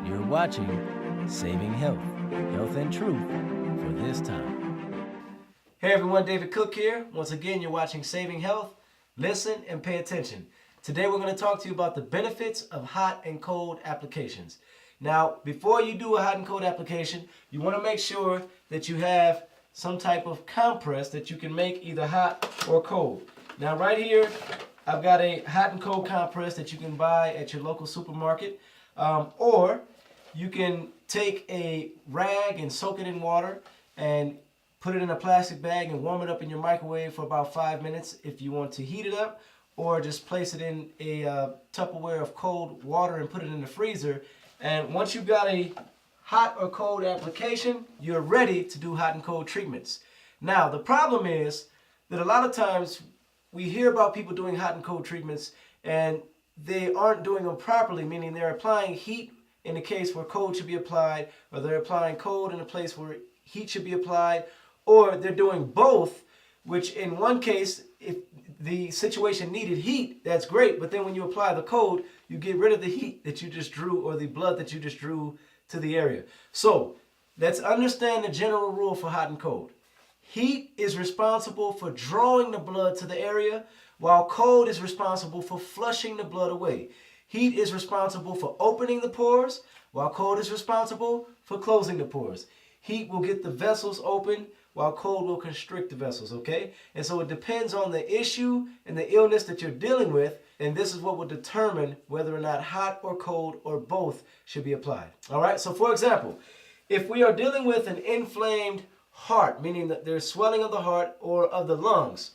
You're watching Saving Health, Health and Truth for this time. Hey everyone, David Cook here. Once again, you're watching Saving Health. Listen and pay attention. Today we're going to talk to you about the benefits of hot and cold applications. Now, before you do a hot and cold application, you want to make sure that you have some type of compress that you can make either hot or cold. Now, right here, I've got a hot and cold compress that you can buy at your local supermarket, or you can take a rag and soak it in water and put it in a plastic bag and warm it up in your microwave for about 5 minutes if you want to heat it up, or just place it in a Tupperware of cold water and put it in the freezer. And once you've got a hot or cold application, you're ready to do hot and cold treatments. Now, the problem is that a lot of times we hear about people doing hot and cold treatments and they aren't doing them properly, meaning they're applying heat in a case where cold should be applied, or they're applying cold in a place where heat should be applied, or they're doing both, which in one case, if the situation needed heat, that's great, but then when you apply the cold, you get rid of the heat that you just drew or the blood that you just drew to the area. So let's understand the general rule for hot and cold. Heat is responsible for drawing the blood to the area, while cold is responsible for flushing the blood away. Heat is responsible for opening the pores, while cold is responsible for closing the pores. Heat will get the vessels open, while cold will constrict the vessels, okay? And so it depends on the issue and the illness that you're dealing with, and this is what will determine whether or not hot or cold or both should be applied. All right, so for example, if we are dealing with an inflamed heart, meaning that there's swelling of the heart or of the lungs,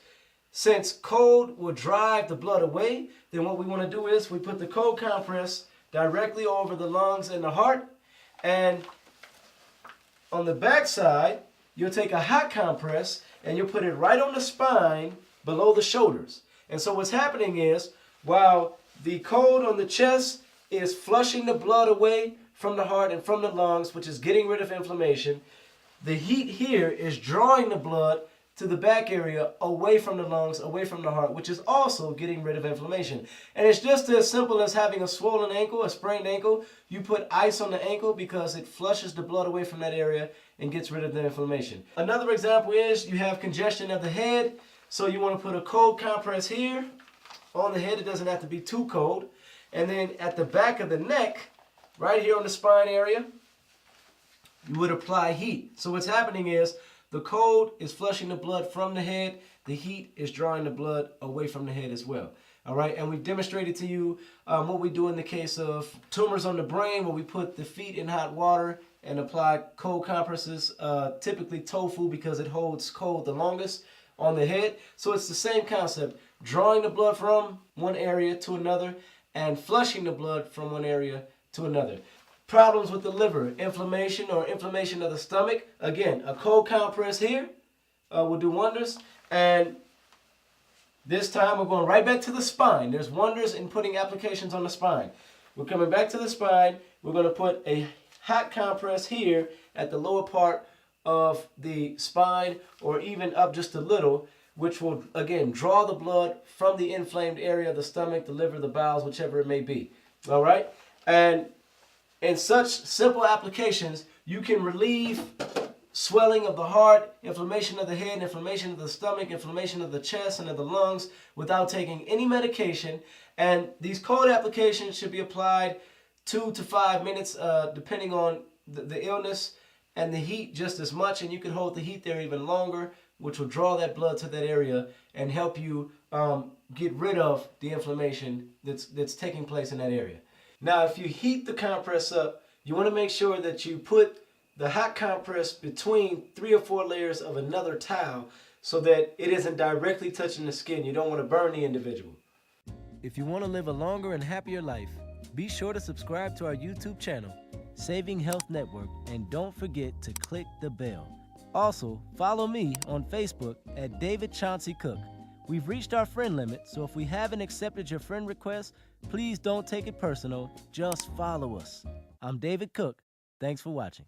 since cold will drive the blood away, then what we want to do is we put the cold compress directly over the lungs and the heart, and on the back side, you'll take a hot compress and you'll put it right on the spine below the shoulders. And so what's happening is, while the cold on the chest is flushing the blood away from the heart and from the lungs, which is getting rid of inflammation, the heat here is drawing the blood to the back area, away from the lungs, away from the heart, which is also getting rid of inflammation. And it's just as simple as having a swollen ankle, a sprained ankle. You put ice on the ankle because it flushes the blood away from that area and gets rid of the inflammation. Another example is you have congestion of the head. So you want to put a cold compress here on the head. It doesn't have to be too cold. And then at the back of the neck, right here on the spine area, you would apply heat. So what's happening is the cold is flushing the blood from the head. The heat is drawing the blood away from the head as well. All right, and we've demonstrated to you what we do in the case of tumors on the brain, where we put the feet in hot water and apply cold compresses, typically tofu, because it holds cold the longest on the head. So it's the same concept, drawing the blood from one area to another and flushing the blood from one area to another. Problems with the liver, inflammation or inflammation of the stomach. Again, a cold compress here will do wonders. And this time we're going right back to the spine. There's wonders in putting applications on the spine. We're coming back to the spine. We're going to put a hot compress here at the lower part of the spine, or even up just a little, which will, again, draw the blood from the inflamed area of the stomach, the liver, the bowels, whichever it may be. All right? And in such simple applications, you can relieve swelling of the heart, inflammation of the head, inflammation of the stomach, inflammation of the chest and of the lungs without taking any medication. And these cold applications should be applied 2 to 5 minutes, depending on the illness and the heat just as much. And you can hold the heat there even longer, which will draw that blood to that area and help you get rid of the inflammation that's taking place in that area. Now, if you heat the compress up, you want to make sure that you put the hot compress between 3 or 4 layers of another towel so that it isn't directly touching the skin. You don't want to burn the individual. If you want to live a longer and happier life, be sure to subscribe to our YouTube channel, Saving Health Network, and don't forget to click the bell. Also, follow me on Facebook at David Chauncey Cook. We've reached our friend limit, so if we haven't accepted your friend request, please don't take it personal, just follow us. I'm David Cook. Thanks for watching.